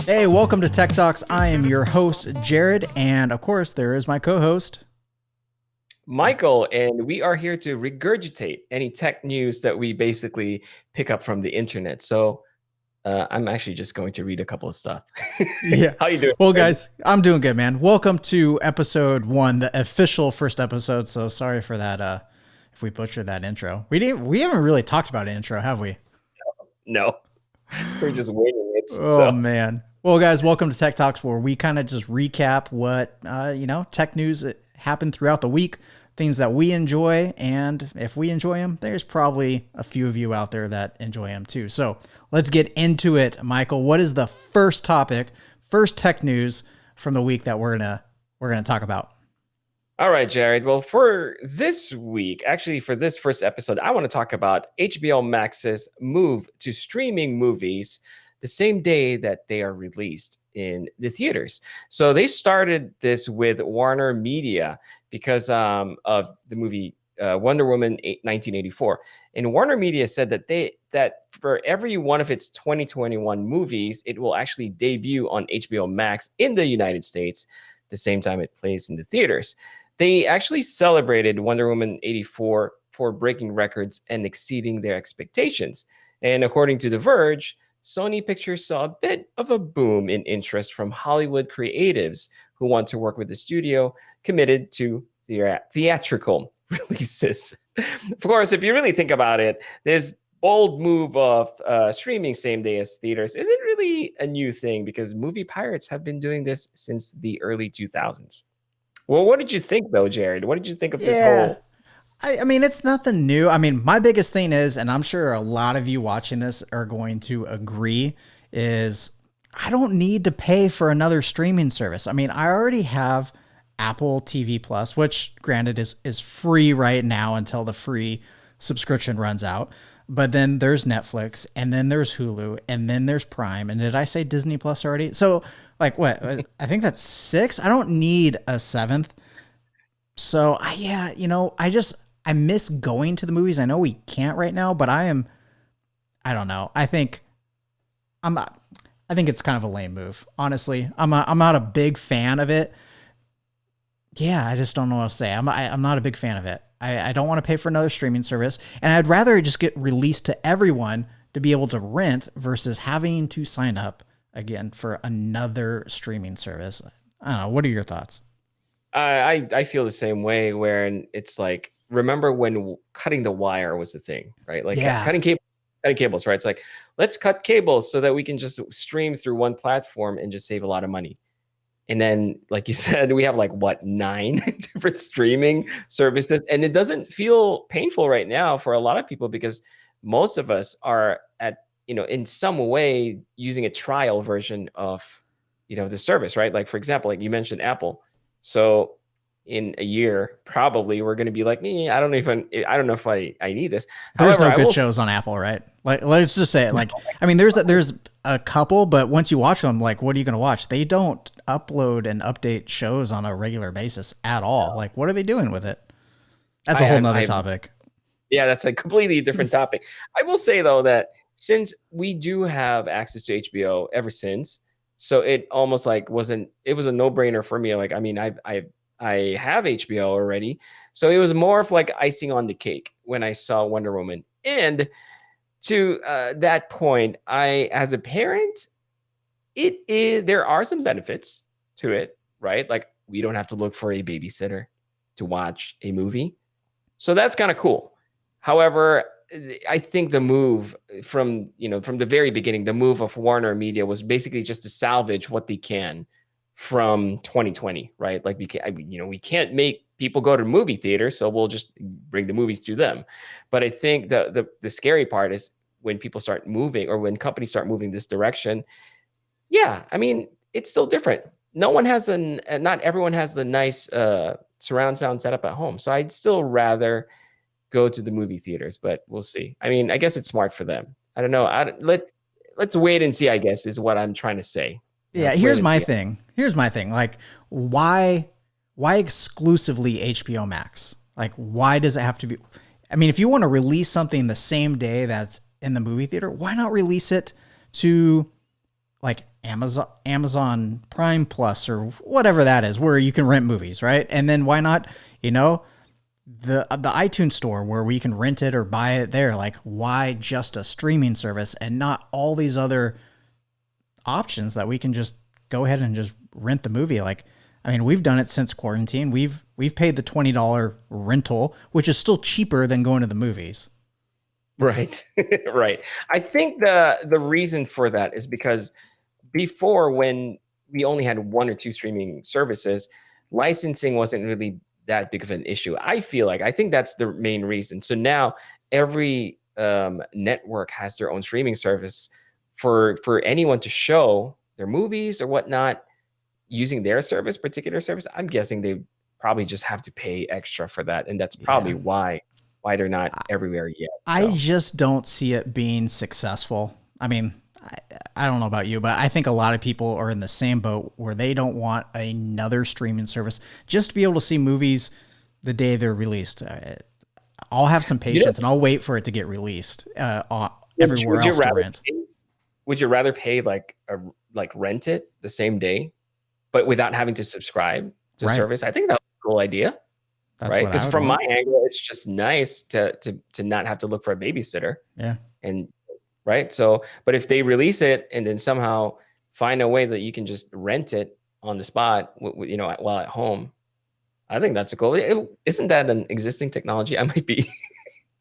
Hey, welcome to Tek Talks. I am your host, Jared, and of course, there is my co-host, Michael, and we are here to regurgitate any tech news that we basically pick up from the internet. So I'm actually just going to read a couple of stuff. Yeah. How you doing? Well, guys, I'm doing good, man. Welcome to episode 1, the official first episode. So sorry for that. If we butchered that intro, we haven't really talked about an intro, have we? No, we're just waiting it. Oh man. Well, guys, welcome to Tek Talks, where we kind of just recap what tech news that happened throughout the week, things that we enjoy, and if we enjoy them, there's probably a few of you out there that enjoy them too. So let's get into it, Michael. What is the first topic, first tech news from the week that we're gonna talk about? All right, Jared. Well, for this week, actually for this first episode, I want to talk about HBO Max's move to streaming movies the same day that they are released in the theaters. So they started this with Warner Media because of the movie Wonder Woman 1984. And Warner Media said that for every one of its 2021 movies, it will actually debut on HBO Max in the United States the same time it plays in the theaters. They actually celebrated Wonder Woman 84 for breaking records and exceeding their expectations. And according to The Verge, Sony Pictures saw a bit of a boom in interest from Hollywood creatives who want to work with the studio committed to theatrical releases. Of course, if you really think about it, this bold move of streaming same day as theaters isn't really a new thing because movie pirates have been doing this since the early 2000s. Well, what did you think, though, Jared? What did you think of this whole... I mean, it's nothing new. I mean, my biggest thing is, and I'm sure a lot of you watching this are going to agree, is I don't need to pay for another streaming service. I mean, I already have Apple TV Plus, which granted is free right now until the free subscription runs out. But then there's Netflix, and then there's Hulu, and then there's Prime. And did I say Disney Plus already? So like what? I think that's 6. I don't need a 7th. So I miss going to the movies. I know we can't right now, but I don't know. I think it's kind of a lame move. Honestly, I'm not a big fan of it. Yeah, I just don't know what to say. I'm not a big fan of it. I don't want to pay for another streaming service, and I'd rather it just get released to everyone to be able to rent versus having to sign up again for another streaming service. I don't know. What are your thoughts? I feel the same way, where it's like, remember when cutting the wire was the thing, right? Like cutting cables, right? It's like, let's cut cables so that we can just stream through one platform and just save a lot of money. And then, like you said, we have 9 different streaming services, and it doesn't feel painful right now for a lot of people because most of us are in some way using a trial version of, the service, right? Like, for example, like you mentioned Apple. So in a year, probably we're going to be like, I don't know if I need this. There's no good shows on Apple, right? Like, let's just say it. I mean, there's a couple, but once you watch them, what are you going to watch? They don't upload and update shows on a regular basis at all. Like, what are they doing with it? That's a whole nother topic. Yeah, that's a completely different topic. I will say though that since we do have access to HBO ever since, so it almost it was a no-brainer for me. Like, I mean, I have HBO already. So it was more of icing on the cake when I saw Wonder Woman. And to that point, as a parent, there are some benefits to it, right? Like, we don't have to look for a babysitter to watch a movie. So that's kind of cool. However, I think the move from the very beginning, the move of Warner Media was basically just to salvage what they can from 2020, right? Like, we can't make people go to movie theaters, so we'll just bring the movies to them. But I think the scary part is when people start moving, or when companies start moving this direction. Yeah, I mean, it's still different. Not everyone has the nice surround sound setup at home. So I'd still rather go to the movie theaters, but we'll see. I mean, I guess it's smart for them. I don't know. Let's wait and see, I guess, is what I'm trying to say. Yeah, here's my thing. Like, why exclusively HBO Max? Like, why does it have to be? I mean, if you want to release something the same day that's in the movie theater, why not release it to like Amazon Prime Plus or whatever that is, where you can rent movies, right? And then why not, the iTunes store where we can rent it or buy it there? Like, why just a streaming service and not all these other options that we can just go ahead and just rent the movie? Like, I mean, we've done it since quarantine. We've paid the $20 rental, which is still cheaper than going to the movies. Right. Right. I think the reason for that is because before, when we only had one or two streaming services, licensing wasn't really that big of an issue. I think that's the main reason. So now every network has their own streaming service for anyone to show their movies or whatnot using their particular service. I'm guessing they probably just have to pay extra for that, and that's probably why they're not everywhere yet. So. I just don't see it being successful. I mean, I don't know about you, but I think a lot of people are in the same boat where they don't want another streaming service just to be able to see movies the day they're released. I'll have some patience and I'll wait for it to get released everywhere else to rent. Would you rather pay like rent it the same day, but without having to subscribe to service? I think that's a cool idea. Right? Because from my angle, it's just nice to not have to look for a babysitter. Yeah. And right. So, but if they release it and then somehow find a way that you can just rent it on the spot, while at home, I think that's a cool. Isn't that an existing technology? I might be.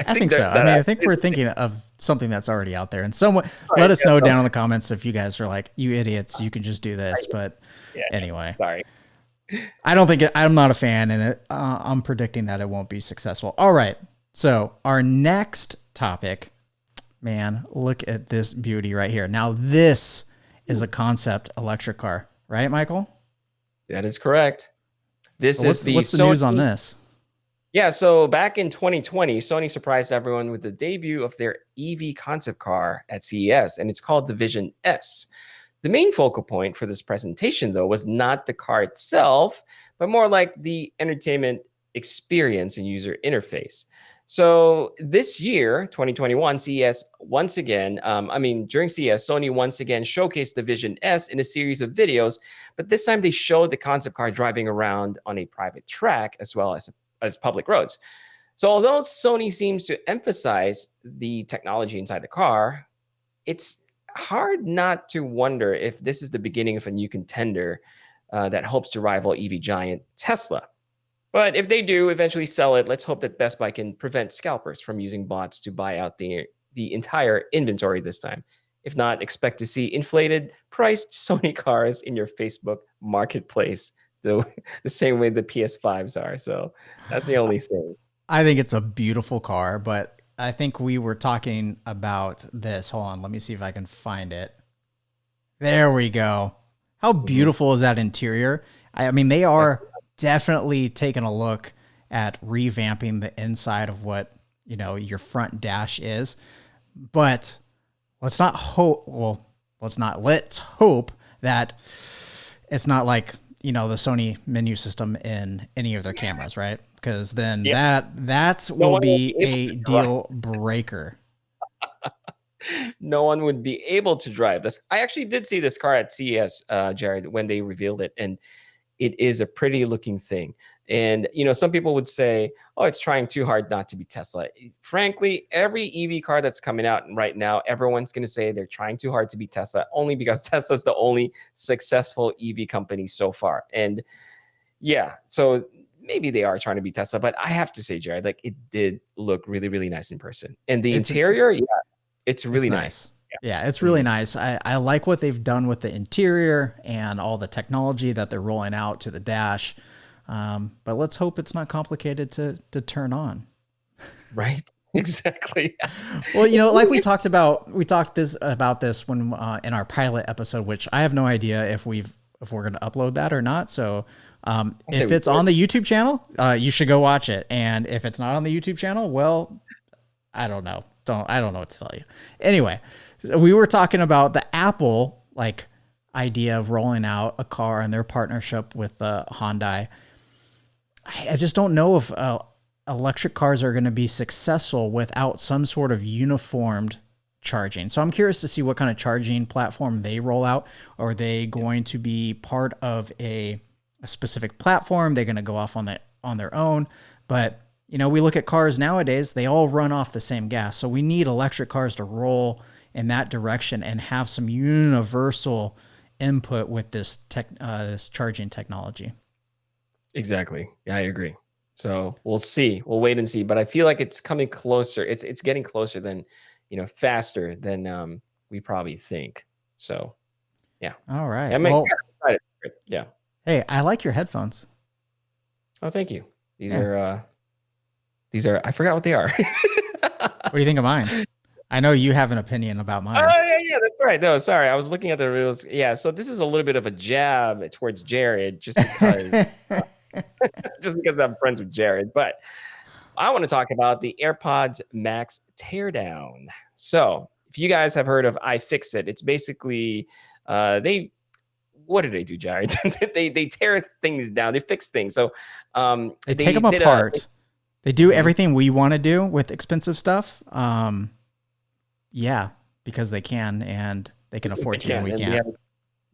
I think so. I mean, I think we're thinking of something that's already out there, and someone let us know down in the comments if you guys are like, you idiots, you can just do this. But anyway, sorry. I don't think I'm not a fan, and I'm predicting that it won't be successful. All right. So our next topic, man, look at this beauty right here. Now this is a concept electric car, right, Michael? That is correct. What's the news on this? Yeah, so back in 2020, Sony surprised everyone with the debut of their EV concept car at CES, and it's called the Vision S. The main focal point for this presentation, though, was not the car itself, but more like the entertainment experience and user interface. So this year, 2021, CES once again, during CES, Sony once again showcased the Vision S in a series of videos, but this time they showed the concept car driving around on a private track as well as public roads. So although Sony seems to emphasize the technology inside the car, it's hard not to wonder if this is the beginning of a new contender that hopes to rival EV giant Tesla. But if they do eventually sell it, let's hope that Best Buy can prevent scalpers from using bots to buy out the entire inventory this time. If not, expect to see inflated priced Sony cars in your Facebook marketplace, the same way the PS5s are. So that's the only thing. I think it's a beautiful car, but I think we were talking about this. Hold on, let me see if I can find it. There we go. How beautiful is that interior? I mean, they are definitely taking a look at revamping the inside of what, your front dash is. But let's hope that it's not like, the Sony menu system in any of their cameras, right? Because then that will be a deal breaker. No one would be able to drive this. I actually did see this car at CES, Jared, when they revealed it, and it is a pretty looking thing. And, some people would say, oh, it's trying too hard not to be Tesla. Frankly, every EV car that's coming out right now, everyone's going to say they're trying too hard to be Tesla, only because Tesla's the only successful EV company so far. And yeah, so maybe they are trying to be Tesla, but I have to say, Jared, like, it did look really, really nice in person. And the interior, it's really nice. Yeah, it's really nice. I like what they've done with the interior and all the technology that they're rolling out to the dash. But let's hope it's not complicated to turn on. Right. Exactly. Well, like we talked about this when in our pilot episode, which I have no idea if we're going to upload that or not. So if it's on the YouTube channel, you should go watch it. And if it's not on the YouTube channel, well, I don't know. I don't know what to tell you. Anyway, we were talking about the Apple idea of rolling out a car and their partnership with Hyundai. I just don't know if a electric cars are going to be successful without some sort of uniformed charging. So I'm curious to see what kind of charging platform they roll out. Are they going to be part of a specific platform? They're going to go off on their own. But we look at cars nowadays, they all run off the same gas. So we need electric cars to roll in that direction and have some universal input with this this charging technology. Exactly. Yeah, I agree. So we'll see. We'll wait and see. But I feel like it's coming closer. It's getting closer than, faster than we probably think. So yeah. All right. I'm excited for it. Yeah. Hey, I like your headphones. Oh, thank you. These are I forgot what they are. What do you think of mine? I know you have an opinion about mine. Oh yeah, that's right. No, sorry. I was looking at the rules. Yeah, so this is a little bit of a jab towards Jared just because I'm friends with Jared. But I want to talk about the Airpods Max Teardown. So if you guys have heard of ifixit, it's basically what do they do, Jared? they tear things down. They fix things. So they take them apart. They do everything we want to do with expensive stuff. Yeah, because they can, and they can afford to, and we can't.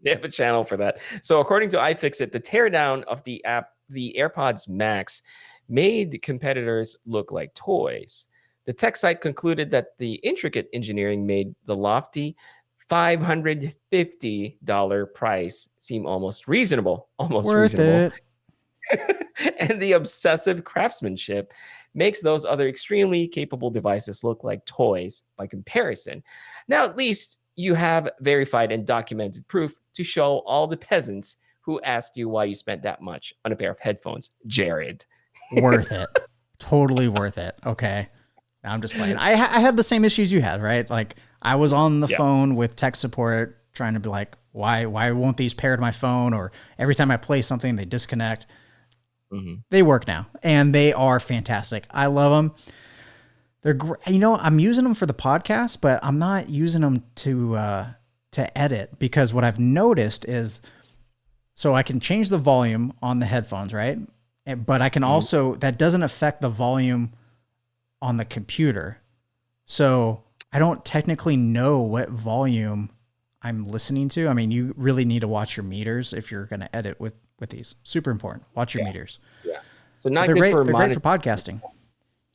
They have a channel for that. So according to ifixit, the teardown of the Airpods Max made competitors look like toys. The tech site concluded that the intricate engineering made the lofty $550 price seem almost reasonable. Almost worth reasonable. It. And the obsessive craftsmanship makes those other extremely capable devices look like toys by comparison. Now, at least you have verified and documented proof to show all the peasants who ask you why you spent that much on a pair of headphones, Jared. Worth it. Totally worth it. Okay. Now I'm just playing. I had the same issues you had, right? Like I was on the phone with tech support trying to be like, why won't these pair to my phone? Or every time I play something, they disconnect. Mm-hmm. They work now, and they are fantastic. I love them. They're great. I'm using them for the podcast, but I'm not using them to edit, because what I've noticed is, so I can change the volume on the headphones, right? But I can also, that doesn't affect the volume on the computer. So I don't technically know what volume I'm listening to. I mean, you really need to watch your meters if you're going to edit with these. Super important. Watch your meters. Yeah. So not they're good great. for they're great for podcasting.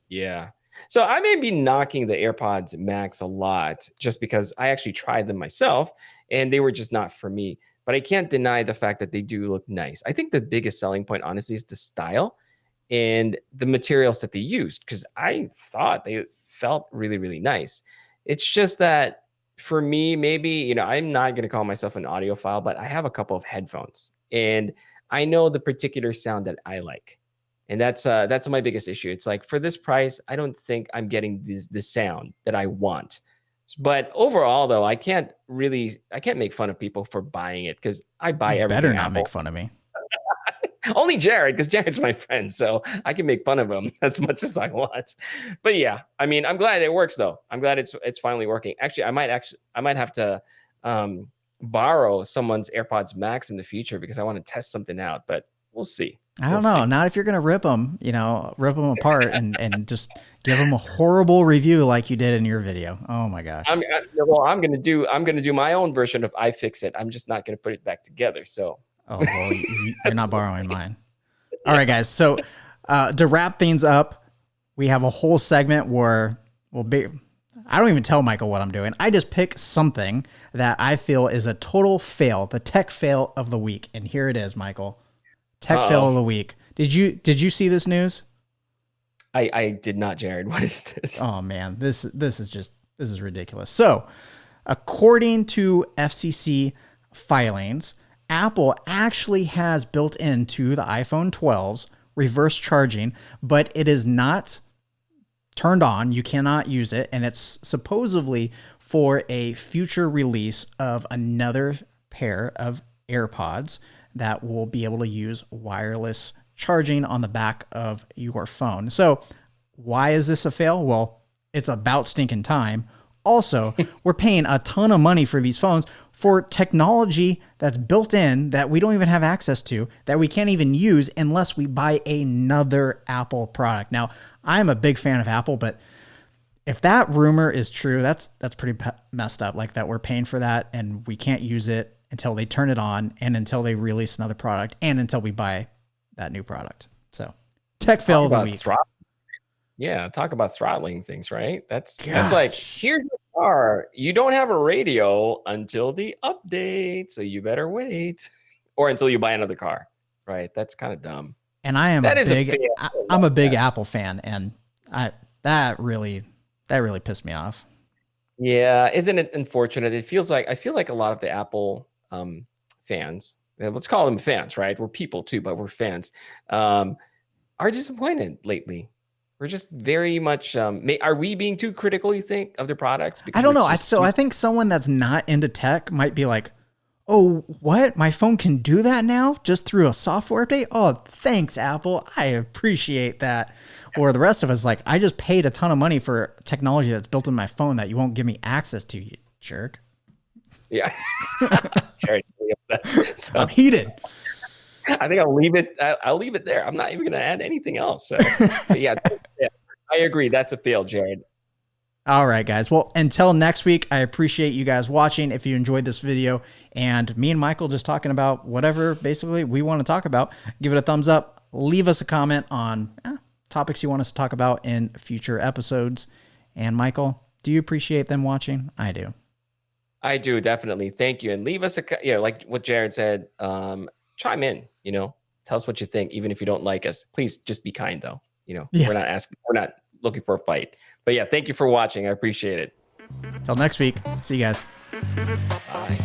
Yeah. So I may be knocking the Airpods Max a lot just because I actually tried them myself and they were just not for me. But I can't deny the fact that they do look nice. I think the biggest selling point, honestly, is the style and the materials that they used, because I thought they felt really, really nice. It's just that for me, maybe, I'm not going to call myself an audiophile, but I have a couple of headphones and I know the particular sound that I like. And that's my biggest issue. It's like, for this price, I don't think I'm getting the sound that I want. But overall, though, I can't make fun of people for buying it, because I buy everything. Better not make fun of me. Only Jared, because Jared's my friend, so I can make fun of him as much as I want. But yeah, I mean, I'm glad it works, though. I'm glad it's finally working. Actually, I might have to borrow someone's AirPods Max in the future, because I want to test something out. But we'll see. I don't know. Not if you're gonna rip them apart and just give them a horrible review like you did in your video. Oh my gosh. I'm gonna do my own version of ifixit. I'm just not gonna put it back together. So. Oh, well, you're not borrowing mine. All right, guys. So to wrap things up, we have a whole segment where I don't even tell Michael what I'm doing. I just pick something that I feel is a total fail, the tech fail of the week. And here it is, Michael. Tech fail of the week. Did you see this news? I did not, Jared. What is this? Oh man, this is ridiculous. So, according to FCC filings, Apple actually has built into the iPhone 12s reverse charging, but it is not turned on. You cannot use it, and it's supposedly for a future release of another pair of AirPods that will be able to use wireless charging on the back of your phone. So why is this a fail? Well, it's about stinking time. Also, we're paying a ton of money for these phones. for technology that's built in that we don't even have access to, that we can't even use unless we buy another Apple product. Now, I'm a big fan of Apple, but if that rumor is true, that's pretty messed up. Like that we're paying for that and we can't use it until they turn it on and until they release another product and until we buy that new product. So tech fail of the week. Yeah, talk about throttling things, right? That's like, here's your car. You don't have a radio until the update, so you better wait. Or until you buy another car, right? That's kind of dumb. And I'm a big Apple fan, and that really pissed me off. Yeah, isn't it unfortunate? I feel like a lot of the Apple fans, let's call them fans, right? We're people too, but we're fans, are disappointed lately. We're just very much, are we being too critical, you think, of their products? I don't know. I think someone that's not into tech might be like, oh, what? My phone can do that now just through a software update? Oh, thanks, Apple. I appreciate that. Or the rest of us, like, I just paid a ton of money for technology that's built in my phone that you won't give me access to, you jerk. Yeah. Sure. So, I'm heated. I think I'll leave it there. I'm not even going to add anything else. So, yeah, I agree. That's a fail, Jared. All right, guys. Well, until next week, I appreciate you guys watching. If you enjoyed this video and me and Michael just talking about whatever basically we want to talk about, give it a thumbs up. Leave us a comment on topics you want us to talk about in future episodes. And Michael, do you appreciate them watching? I do. I do, definitely. Thank you. And leave us like what Jared said, chime in, tell us what you think, even if you don't like us. Please just be kind though. We're not looking for a fight. But yeah, thank you for watching. I appreciate it. Till next week. See you guys. Bye.